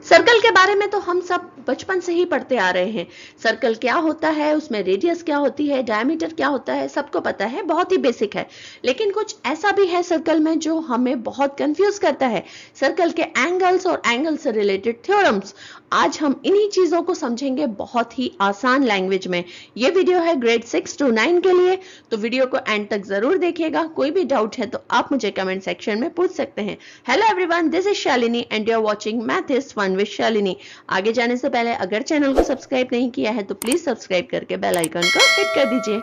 Circle के बारे में तो हम सब बचपन से ही पढ़ते आ रहे हैं। सर्कल क्या होता है, उसमें रेडियस क्या होती है, डायमीटर क्या होता है, सबको पता है, बहुत ही बेसिक है। लेकिन कुछ ऐसा भी है सर्कल में जो हमें बहुत कंफ्यूज करता है। सर्कल के एंगल्स और एंगल से रिलेटेड थ्योरम्स। आज हम इन्हीं चीजों को समझेंगे बहुत ही आसान लैंग्वेज में। ये वीडियो है ग्रेड 6 to 9 के लिए, तो वीडियो को एंड तक जरूर देखिएगा। कोई भी डाउट है तो आप मुझे कमेंट सेक्शन में पूछ सकते हैं। Hello everyone, this is Shalini and you are watching math is fun with Shalini. आगे जाने से पहले अगर चैनल को सब्सक्राइब नहीं किया है तो प्लीज सब्सक्राइब करके बेल आइकन को हिट कर दीजिए।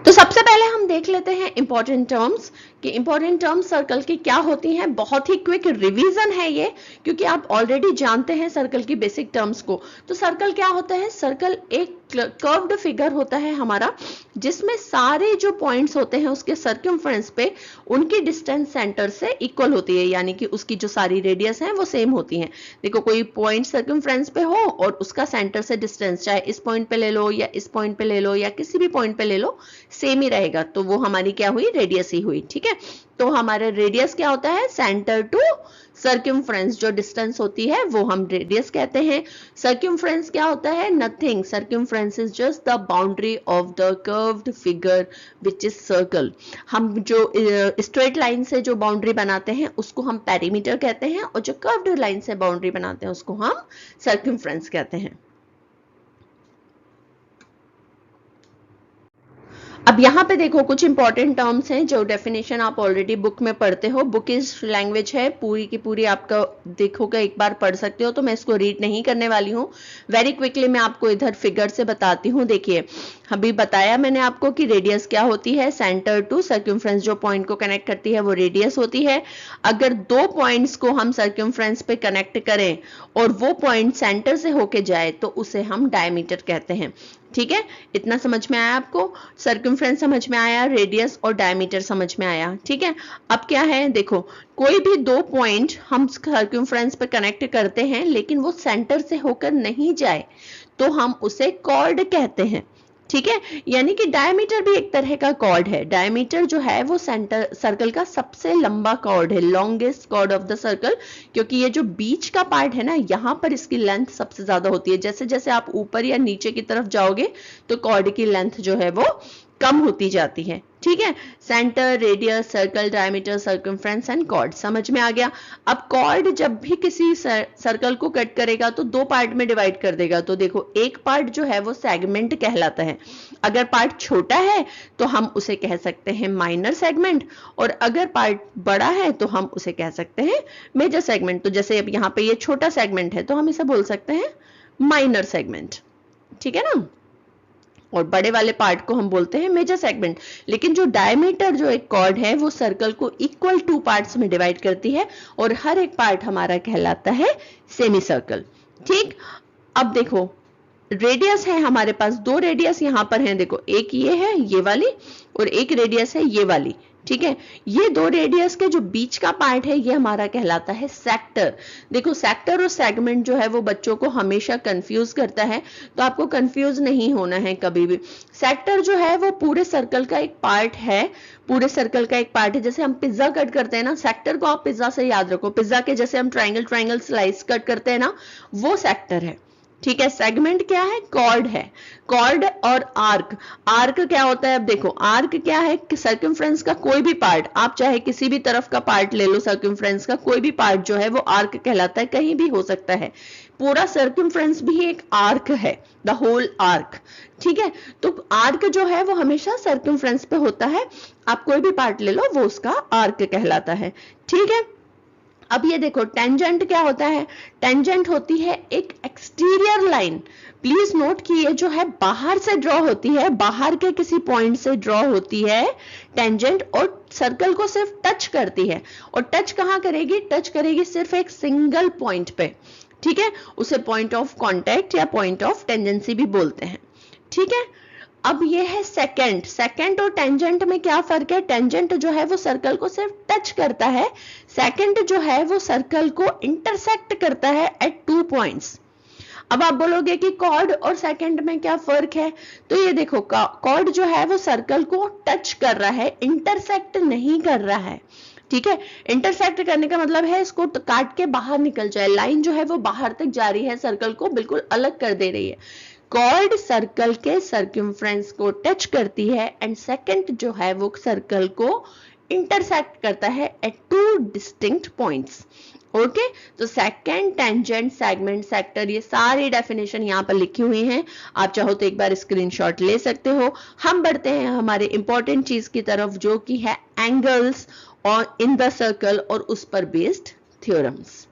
तो सबसे पहले हम देख लेते हैं इंपॉर्टेंट टर्म्स कि इंपॉर्टेंट टर्म्स सर्कल की क्या होती हैं। बहुत ही क्विक रिवीजन है ये, क्योंकि आप ऑलरेडी जानते हैं सर्कल की बेसिक टर्म्स को। तो सर्कल क्या होता है? सर्कल एक कर्व्ड फिगर होता है हमारा, जिसमें सारे जो पॉइंट्स होते हैं उसके सर्कमफ्रेंस पे उनकी डिस्टेंस सेंटर से इक्वल होती है, यानी कि उसकी जो सारी रेडियस है वो सेम होती है। देखो, कोई पॉइंट सर्कमफ्रेंस पे हो और उसका सेंटर से डिस्टेंस चाहे इस पॉइंट पे ले लो या इस पॉइंट पे ले लो या किसी भी पॉइंट पे ले लो, सेम ही रहेगा, तो वो हमारी क्या हुई? रेडियस ही हुई। ठीक है, तो हमारा रेडियस क्या होता है? सेंटर टू सर्कमफ्रेंस जो डिस्टेंस होती है वो हम रेडियस कहते हैं। सर्कमफ्रेंस क्या होता है? Nothing. Circumference is just the boundary of the curved figure which is circle. हम जो स्ट्रेट लाइन से जो बाउंड्री बनाते हैं उसको हम पेरीमीटर कहते हैं, और जो कर्व्ड लाइन से बाउंड्री बनाते हैं उसको हम सर्कमफ्रेंस कहते हैं। अब यहाँ पे देखो, कुछ इंपॉर्टेंट टर्म्स हैं जो डेफिनेशन आप ऑलरेडी बुक में पढ़ते हो। बुक इज लैंग्वेज है, पूरी की पूरी आपका देखोगे, एक बार पढ़ सकते हो, तो मैं इसको रीड नहीं करने वाली हूँ। वेरी क्विकली मैं आपको इधर फिगर से बताती हूँ। देखिए, अभी बताया मैंने आपको कि रेडियस क्या होती है। सेंटर टू सर्कमफ्रेंस जो पॉइंट को कनेक्ट करती है वो रेडियस होती है। अगर दो पॉइंट्स को हम सर्कमफ्रेंस पे कनेक्ट करें और वो पॉइंट सेंटर से होके जाए तो उसे हम डायमीटर कहते हैं। ठीक है, इतना समझ में आया आपको? सर्कमफ्रेंस समझ में आया, रेडियस और डायमीटर समझ में आया। ठीक है, अब क्या है, देखो, कोई भी दो पॉइंट हम सर्कमफ्रेंस पे कनेक्ट करते हैं लेकिन वो सेंटर से होकर नहीं जाए तो हम उसे कॉर्ड कहते हैं। ठीक है, यानी कि डायमीटर भी एक तरह का कॉर्ड है। डायमीटर जो है वो सेंटर सर्कल का सबसे लंबा कॉर्ड है, longest chord of the circle, क्योंकि ये जो बीच का पार्ट है ना, यहां पर इसकी लेंथ सबसे ज्यादा होती है। जैसे जैसे आप ऊपर या नीचे की तरफ जाओगे तो कॉर्ड की लेंथ जो है वो कम होती जाती है। ठीक है, centre, radius, circle, diameter, circumference and chord समझ में आ गया। अब कॉर्ड जब भी किसी सर्कल को कट करेगा तो दो पार्ट में डिवाइड कर देगा। तो देखो, एक पार्ट जो है वो सेगमेंट कहलाता है। अगर पार्ट छोटा है तो हम उसे कह सकते हैं माइनर सेगमेंट, और अगर पार्ट बड़ा है तो हम उसे कह सकते हैं मेजर सेगमेंट। तो जैसे अब यहाँ पे ये छोटा सेगमेंट है तो हम इसे बोल सकते हैं माइनर सेगमेंट। ठीक है ना, और बड़े वाले पार्ट को हम बोलते हैं मेजर सेगमेंट। लेकिन जो डायमीटर जो एक कॉर्ड है वो सर्कल को इक्वल टू पार्ट्स में डिवाइड करती है, और हर एक पार्ट हमारा कहलाता है सेमी सर्कल। ठीक, अब देखो, रेडियस है हमारे पास, दो रेडियस यहां पर हैं। देखो, एक ये है, ये वाली, और एक रेडियस है ये वाली। ठीक है, ये दो रेडियस के जो बीच का पार्ट है ये हमारा कहलाता है सेक्टर। देखो, सेक्टर और सेगमेंट जो है वो बच्चों को हमेशा कंफ्यूज करता है, तो आपको कंफ्यूज नहीं होना है कभी भी। सेक्टर जो है वो पूरे सर्कल का एक पार्ट है, पूरे सर्कल का एक पार्ट है। जैसे हम पिज्जा कट करते हैं ना, सेक्टर को आप पिज्जा से याद रखो। पिज्जा के जैसे हम ट्राइंगल ट्राइंगल स्लाइस कट करते हैं ना, वो सेक्टर है। ठीक है, सेगमेंट क्या है? कॉर्ड है। कॉर्ड और आर्क। आर्क क्या होता है? अब देखो, आर्क क्या है? सर्कमफ्रेंस का कोई भी पार्ट, आप चाहे किसी भी तरफ का पार्ट ले लो, सर्कमफ्रेंस का कोई भी पार्ट जो है वो आर्क कहलाता है, कहीं भी हो सकता है। पूरा सर्कमफ्रेंस भी एक आर्क है, द होल आर्क। ठीक है, तो आर्क जो है वो हमेशा सर्कमफ्रेंस पे होता है। आप कोई भी पार्ट ले लो, वो उसका आर्क कहलाता है। ठीक है, अब ये देखो, टेंजेंट क्या होता है? टेंजेंट होती है एक एक्सटीरियर लाइन। प्लीज नोट कि ये जो है बाहर से ड्रॉ होती है, बाहर के किसी पॉइंट से ड्रॉ होती है टेंजेंट, और सर्कल को सिर्फ टच करती है। और टच कहां करेगी? टच करेगी सिर्फ एक सिंगल पॉइंट पे। ठीक है, उसे पॉइंट ऑफ कॉन्टैक्ट या पॉइंट ऑफ टेंजेंसी भी बोलते हैं। ठीक है, अब ये है सेकेंड। सेकेंड और टेंजेंट में क्या फर्क है? टेंजेंट जो है वो सर्कल को सिर्फ टच करता है, सेकेंड जो है वो सर्कल को इंटरसेक्ट करता है एट 2 पॉइंट्स। अब आप बोलोगे कि कॉर्ड और सेकंड में क्या फर्क है, तो ये देखो कॉर्ड जो है वो सर्कल को टच कर रहा है, इंटरसेक्ट नहीं कर रहा है। ठीक है, इंटरसेक्ट करने का मतलब है इसको काट के बाहर निकल जाए, लाइन जो है वो बाहर तक जा रही है, सर्कल को बिल्कुल अलग कर दे रही है। कॉर्ड सर्कल के सर्कमफ्रेंस को टच करती है एंड सेकंड जो है वो सर्कल को इंटरसेक्ट करता है at two distinct points. Okay, तो सेकंड, टेंजेंट, सेगमेंट, सेक्टर, ये सारी डेफिनेशन यहाँ पर लिखी हुई हैं, आप चाहो तो एक बार स्क्रीनशॉट ले सकते हो। हम बढ़ते हैं हमारे इंपॉर्टेंट चीज की तरफ जो कि है एंगल्स और इन द सर्कल और उस पर based theorems.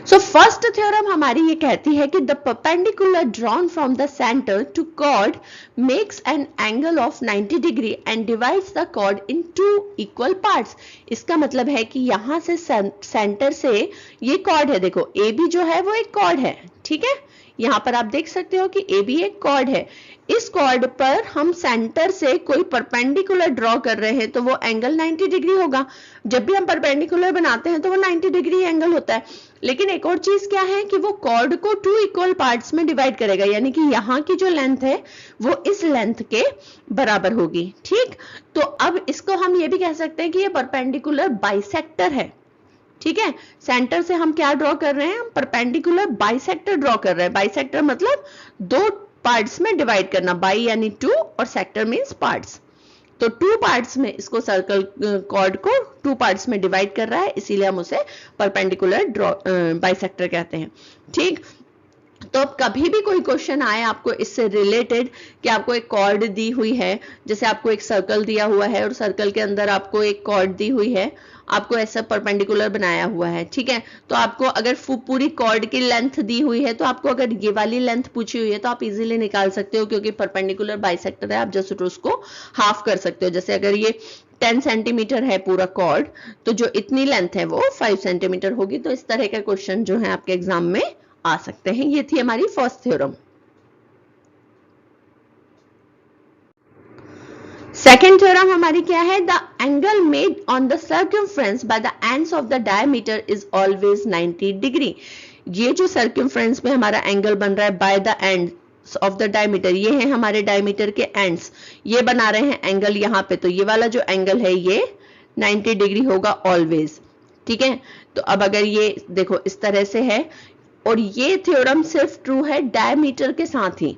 So first theorem हमारी ये कहती है कि the perpendicular drawn from the centre to chord makes an angle of 90 degree and divides the chord in 2 equal parts. इसका मतलब है कि यहां से सेंटर से ये कॉर्ड है, देखो ए बी जो है वो एक कॉर्ड है, ठीक है, यहां पर आप देख सकते हो कि ए बी एक कॉर्ड है। इस कॉर्ड पर हम सेंटर से कोई परपेंडिकुलर ड्रॉ कर रहे हैं तो वो एंगल 90 डिग्री होगा। जब भी हम परपेंडिकुलर बनाते हैं तो वो 90 डिग्री एंगल होता है। लेकिन एक और चीज क्या है कि वो कॉर्ड को 2 इक्वल पार्ट्स में डिवाइड करेगा, यानी कि यहाँ की जो लेंथ है वो इस लेंथ के बराबर होगी। ठीक, तो अब इसको हम ये भी कह सकते हैं कि ये परपेंडिकुलर बाइसेक्टर है। ठीक है, सेंटर से हम क्या ड्रॉ कर रहे हैं, हम परपेंडिकुलर बाइसेक्टर ड्रॉ कर रहे हैं। बाइसेक्टर मतलब 2 पार्ट्स में डिवाइड करना, बाई यानी 2 और सेक्टर मींस पार्ट्स। तो 2 पार्ट्स में इसको सर्कल कॉर्ड को 2 पार्ट्स में डिवाइड कर रहा है, इसीलिए हम उसे परपेंडिकुलर बाइसेक्टर कहते हैं। ठीक, तो अब कभी भी कोई क्वेश्चन आए आपको इससे रिलेटेड कि आपको एक कॉर्ड दी हुई है, जैसे आपको एक सर्कल दिया हुआ है और सर्कल के अंदर आपको एक कॉर्ड दी हुई है, आपको ऐसा परपेंडिकुलर बनाया हुआ है, ठीक है, तो आपको अगर पूरी कॉर्ड की लेंथ दी हुई है तो आपको अगर ये वाली लेंथ पूछी हुई है तो आप इजीली निकाल सकते हो, क्योंकि परपेंडिकुलर बाइसेक्टर है, आप जस्ट उसको हाफ कर सकते हो। जैसे अगर ये 10 सेंटीमीटर है पूरा कॉर्ड, तो जो इतनी लेंथ है वो 5 सेंटीमीटर होगी। तो इस तरह के क्वेश्चन जो है आपके एग्जाम में आ सकते हैं। ये थी हमारी फर्स्ट थ्योरम। सेकेंड थ्योरम हमारी क्या है, the angle made on the circumference by the ends of the diameter is always 90 degree. ये जो सर्कमफ्रेंस में हमारा एंगल बन रहा है by the ends of the diameter, ये है हमारे डायमीटर के एंड्स, ये बना रहे हैं एंगल यहाँ पे, तो ये वाला जो एंगल है ये 90 डिग्री होगा ऑलवेज। ठीक है, तो अब अगर ये देखो इस तरह से है, और ये थ्योरम सिर्फ ट्रू है डायमीटर के साथ ही,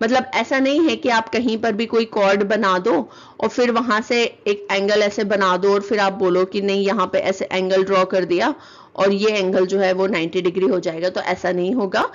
मतलब ऐसा नहीं है कि आप कहीं पर भी कोई कॉर्ड बना दो और फिर वहां से एक एंगल ऐसे बना दो और फिर आप बोलो कि नहीं यहाँ पे ऐसे एंगल ड्रॉ कर दिया और ये एंगल जो है वो 90 डिग्री हो जाएगा, तो ऐसा नहीं होगा।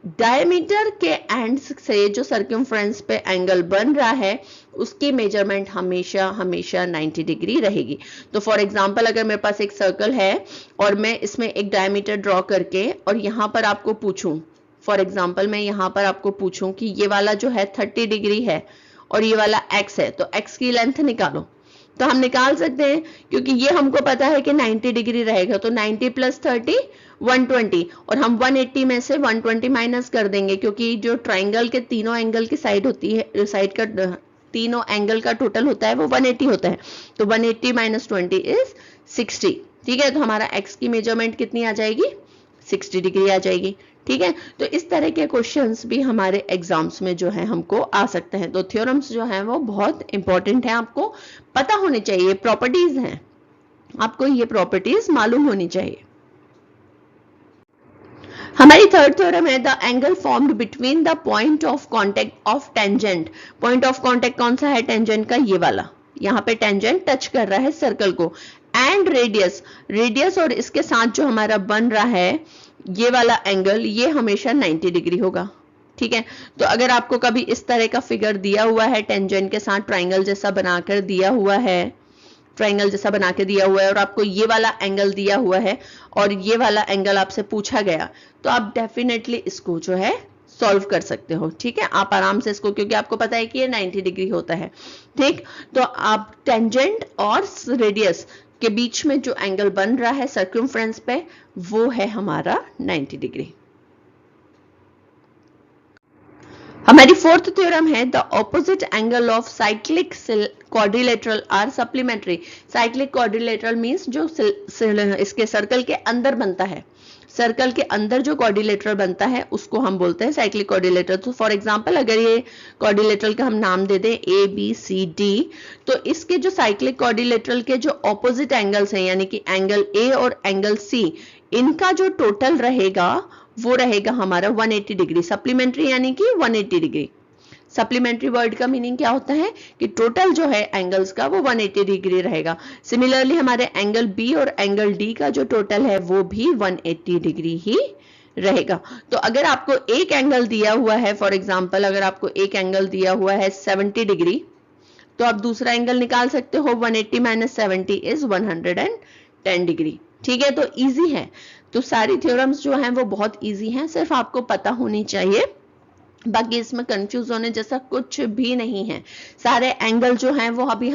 डायमीटर के एंड्स से जो सर्कमफ्रेंस पे एंगल बन रहा है उसकी मेजरमेंट हमेशा हमेशा 90 डिग्री रहेगी। तो फॉर एग्जांपल अगर मेरे पास एक सर्कल है और मैं इसमें एक डायमीटर ड्रॉ करके और यहां पर आपको पूछूं, फॉर एग्जांपल मैं यहां पर आपको पूछूं कि ये वाला जो है 30 डिग्री है और ये वाला x है, तो x की लेंथ निकालो, तो हम निकाल सकते हैं क्योंकि ये हमको पता है कि 90 डिग्री रहेगा, तो 90 प्लस 30 120, और हम 180 में से 120 माइनस कर देंगे क्योंकि जो ट्राइंगल के तीनों एंगल की साइड होती है, साइड का तीनों एंगल का टोटल होता है वो 180 होता है, तो 180 माइनस 20 इज 60। ठीक है, तो हमारा x की मेजरमेंट कितनी आ जाएगी, 60 डिग्री आ जाएगी। ठीक है, तो इस तरह के क्वेश्चंस भी हमारे एग्जाम्स में जो है हमको आ सकते हैं। तो थ्योरम्स जो है वो बहुत इंपॉर्टेंट है, आपको पता होने चाहिए, प्रॉपर्टीज हैं, आपको ये प्रॉपर्टीज मालूम होनी चाहिए। हमारी थर्ड थ्योरम है the angle formed between the point of contact of tangent. Point of contact कौन सा है टेंजेंट का, ये वाला, यहाँ पे टेंजेंट टच कर रहा है सर्कल को, एंड रेडियस, रेडियस और इसके साथ जो हमारा बन रहा है ये वाला एंगल, ये हमेशा 90 डिग्री होगा। ठीक है, तो अगर आपको कभी इस तरह का फिगर दिया हुआ है टेंजेंट के साथ ट्राइंगल जैसा बनाकर दिया हुआ है, ट्राइंगल जैसा बना के दिया हुआ है और आपको ये वाला एंगल दिया हुआ है और ये वाला एंगल आपसे पूछा गया, तो आप डेफिनेटली इसको जो है सॉल्व कर सकते हो। ठीक है, आप आराम से इसको, क्योंकि आपको पता है कि ये 90 डिग्री होता है। ठीक, तो आप टेंजेंट और रेडियस के बीच में जो एंगल बन रहा है सर्कमफ्रेंस पे, वो है हमारा 90 डिग्री। हमारी फोर्थ थ्योरम है the opposite angle of cyclic quadrilateral are supplementary. Cyclic quadrilateral means जो इसके सर्कल के अंदर बनता है, सर्कल के अंदर जो क्वाड्रिलेटरल बनता है उसको हम बोलते हैं साइक्लिक क्वाड्रिलेटरल। तो फॉर एग्जांपल अगर ये क्वाड्रिलेटरल का हम नाम दे दें ए बी सी डी, तो इसके जो साइक्लिक क्वाड्रिलेटरल के जो ऑपोजिट एंगल्स हैं यानी कि एंगल ए और एंगल सी, इनका जो टोटल रहेगा वो रहेगा हमारा 180 डिग्री। सप्लीमेंट्री यानी कि 180 डिग्री। सप्लीमेंट्री वर्ड का मीनिंग क्या होता है कि टोटल जो है एंगल्स का वो 180 डिग्री रहेगा। सिमिलरली हमारे एंगल बी और एंगल डी का जो टोटल है वो भी 180 डिग्री ही रहेगा। तो अगर आपको एक एंगल दिया हुआ है, फॉर एग्जांपल अगर आपको एक एंगल दिया हुआ है 70 डिग्री, तो आप दूसरा एंगल निकाल सकते हो 180 माइनस 70 इज 110 डिग्री। ठीक है, तो इजी है। तो सारी थ्योरम्स जो हैं वो बहुत इजी हैं, सिर्फ आपको पता होनी चाहिए, बाकी इसमें कंफ्यूज होने जैसा कुछ भी नहीं है। सारे एंगल जो हैं वो अभी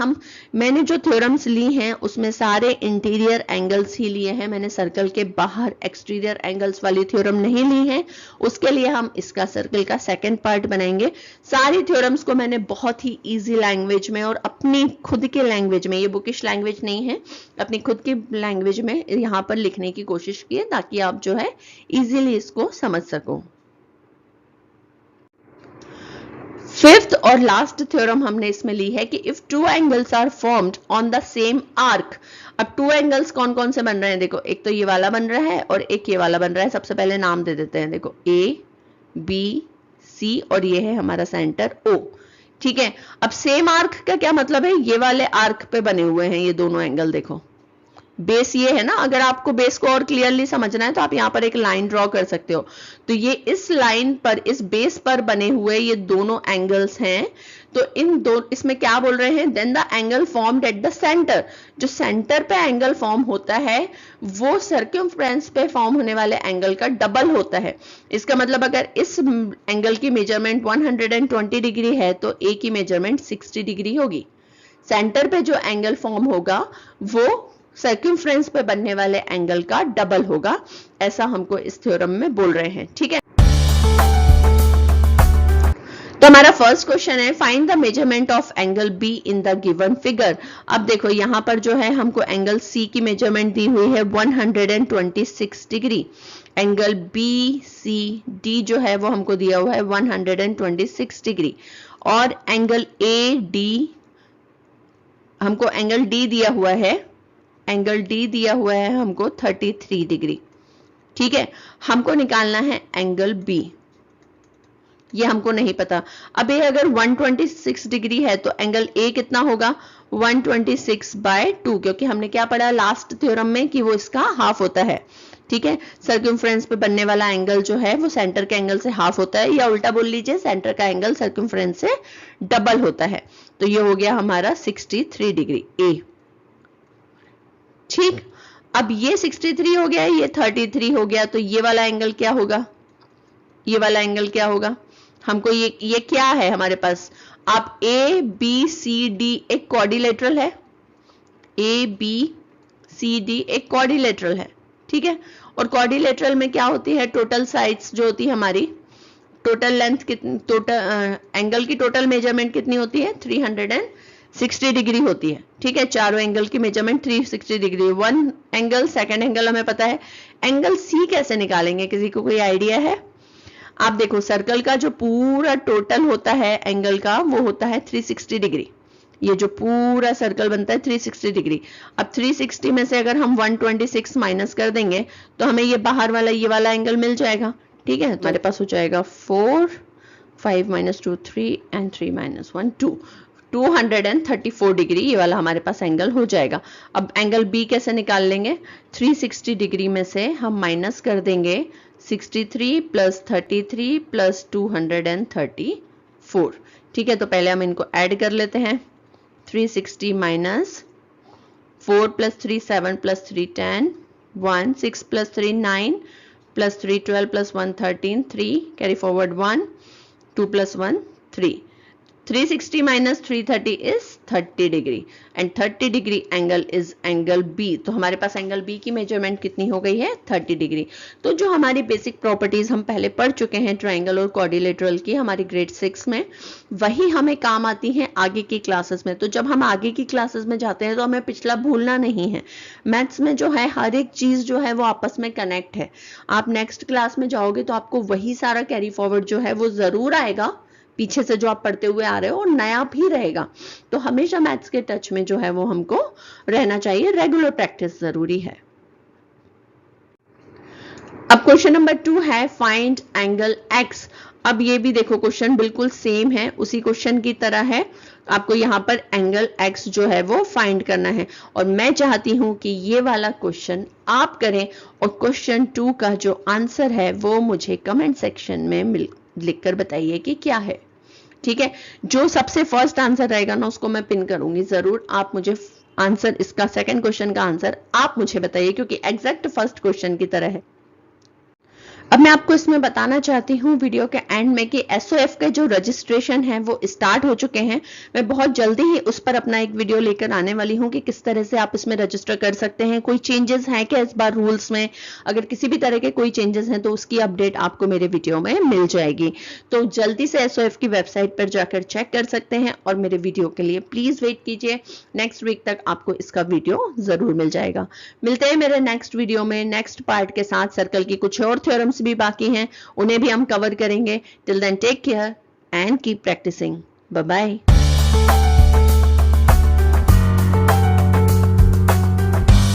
मैंने जो थ्योरम्स ली हैं उसमें सारे इंटीरियर एंगल्स ही लिए हैं, मैंने सर्कल के बाहर एक्सटीरियर एंगल्स वाली थ्योरम नहीं ली है। उसके लिए हम इसका सर्कल का सेकंड पार्ट बनाएंगे। सारी थ्योरम्स को मैंने बहुत ही इजी लैंग्वेज में और अपनी खुद के लैंग्वेज में, ये बुकिश लैंग्वेज नहीं है, अपनी खुद की लैंग्वेज में यहाँ पर लिखने की कोशिश की है ताकि आप जो है इजीली इसको समझ सको। फिफ्थ और लास्ट थ्योरम हमने इसमें ली है कि if two angles are formed on the same arc. अब टू एंगल्स कौन कौन से बन रहे हैं, देखो एक तो ये वाला बन रहा है और एक ये वाला बन रहा है। सबसे पहले नाम दे देते हैं, देखो ए बी सी और ये है हमारा सेंटर ओ। ठीक है, अब सेम आर्क का क्या मतलब है, ये वाले आर्क पे बने हुए हैं ये दोनों एंगल। देखो बेस ये है ना, अगर आपको बेस को और क्लियरली समझना है तो आप यहाँ पर एक लाइन ड्रॉ कर सकते हो। तो ये इस लाइन पर, इस बेस पर बने हुए ये दोनों एंगल्स हैं। तो इन दो, इसमें क्या बोल रहे हैं, then the angle formed at the centre. जो सेंटर पे एंगल फॉर्म होता है वो सर्कमफ्रेंस पे फॉर्म होने वाले एंगल का डबल होता है। इसका मतलब अगर इस एंगल की मेजरमेंट 120 डिग्री है तो ए की मेजरमेंट 60 डिग्री होगी। सेंटर पे जो एंगल फॉर्म होगा वो सर्कमफ्रेंस पे बनने वाले एंगल का डबल होगा, ऐसा हमको इस थ्योरम में बोल रहे हैं। ठीक है, तो हमारा फर्स्ट क्वेश्चन है find the measurement of angle be in the given figure. अब देखो यहां पर जो है हमको एंगल सी की मेजरमेंट दी हुई है 126 degree. Angle B C D जो है वो हमको दिया हुआ है 126 डिग्री। और एंगल ए डी, हमको एंगल डी दिया हुआ है, एंगल डी दिया हुआ है हमको 33 डिग्री। ठीक है, हमको निकालना है एंगल बी, ये हमको नहीं पता। अब ये अगर 126 डिग्री है तो एंगल ए कितना होगा, 126/2, क्योंकि हमने क्या पढ़ा लास्ट थ्योरम में कि वो इसका हाफ होता है। ठीक है, सर्कमफ्रेंस पे बनने वाला एंगल जो है वो सेंटर के एंगल से हाफ होता है, या उल्टा बोल लीजिए सेंटर का एंगल सर्कमफ्रेंस से डबल होता है। तो ये हो गया हमारा 63 डिग्री ए। ठीक, अब ये 63 हो गया, ये 33 हो गया, तो ये वाला एंगल क्या होगा, ये वाला एंगल क्या होगा, हमको ये क्या है हमारे पास। आप ए बी सी डी एक क्वाड्रिलेटरल है, ए बी सी डी एक क्वाड्रिलेटरल है। ठीक है, और क्वाड्रिलेटरल में क्या होती है, टोटल साइड्स जो होती है हमारी, टोटल लेंथ कितनी, टोटल एंगल की टोटल मेजरमेंट कितनी होती है, 360 डिग्री होती है। ठीक है, चारों एंगल की measurement 360 degree. One angle, second angle हमें पता है। एंगल सी कैसे निकालेंगे, किसी को कोई आइडिया है। आप देखो सर्कल का जो पूरा टोटल होता है एंगल का वो होता है 360 डिग्री। ये जो पूरा सर्कल बनता है 360 डिग्री। अब 360 में से अगर हम 126 माइनस कर देंगे तो हमें ये बाहर वाला ये वाला एंगल मिल जाएगा। ठीक है, हमारे पास हो जाएगा 4, 5 - 2 3 एंड 3 - 1 2, 234 डिग्री ये वाला हमारे पास एंगल हो जाएगा। अब एंगल बी कैसे निकाल लेंगे, 360 डिग्री में से हम माइनस कर देंगे 63 + 33 + 234। ठीक है, तो पहले हम इनको ऐड कर लेते हैं। 360 - 4 + 3 7 + 3 10, 1 6 + 3 9 + 3 12 + 1 13, 3 carry forward 1, 2 + 1 3, 360 minus 330 is 30 degree and 30 degree angle is angle B. तो हमारे पास एंगल बी की मेजरमेंट कितनी हो गई है? 30 डिग्री। तो जो हमारी बेसिक प्रॉपर्टीज हम पहले पढ़ चुके हैं ट्रायंगल और क्वाड्रिलेटरल की हमारी ग्रेड 6 में, वही हमें काम आती हैं आगे की क्लासेस में। तो जब हम आगे की क्लासेस में जाते हैं तो हमें पिछला भूलना नहीं है। मैथ्स में जो है हर एक चीज जो है वो आपस में कनेक्ट है। आप नेक्स्ट क्लास में जाओगे तो आपको वही सारा कैरी फॉरवर्ड जो है वो जरूर आएगा, पीछे से जो आप पढ़ते हुए आ रहे हो, और नया भी रहेगा। तो हमेशा मैथ्स के टच में जो है वो हमको रहना चाहिए, रेगुलर प्रैक्टिस जरूरी है। अब क्वेश्चन नंबर 2 है फाइंड एंगल एक्स। अब ये भी देखो क्वेश्चन बिल्कुल सेम है, उसी क्वेश्चन की तरह है। आपको यहाँ पर एंगल एक्स जो है वो फाइंड करना है और मैं चाहती हूं कि ये वाला क्वेश्चन आप करें और क्वेश्चन 2 का जो आंसर है वो मुझे कमेंट सेक्शन में लिखकर बताइए कि क्या है। ठीक है, जो सबसे फर्स्ट आंसर रहेगा ना उसको मैं पिन करूंगी जरूर। आप मुझे आंसर, इसका सेकंड क्वेश्चन का आंसर आप मुझे बताइए, क्योंकि एग्जैक्ट फर्स्ट क्वेश्चन की तरह है। अब मैं आपको इसमें बताना चाहती हूँ वीडियो के एंड में कि एसओएफ के जो रजिस्ट्रेशन है वो स्टार्ट हो चुके हैं। मैं बहुत जल्दी ही उस पर अपना एक वीडियो लेकर आने वाली हूँ कि किस तरह से आप इसमें रजिस्टर कर सकते हैं। कोई चेंजेस हैं क्या इस बार रूल्स में? अगर किसी भी तरह के कोई चेंजेस हैं तो उसकी अपडेट आपको मेरे वीडियो में मिल जाएगी। तो जल्दी से एसओएफ की वेबसाइट पर जाकर चेक कर सकते हैं और मेरे वीडियो के लिए प्लीज वेट कीजिए। नेक्स्ट वीक तक आपको इसका वीडियो जरूर मिल जाएगा। मिलते हैं मेरे नेक्स्ट वीडियो में नेक्स्ट पार्ट के साथ। सर्कल की कुछ और थ्योरम्स भी बाकी हैं, उन्हें भी हम कवर करेंगे। Till then take care and keep practising. Bye bye.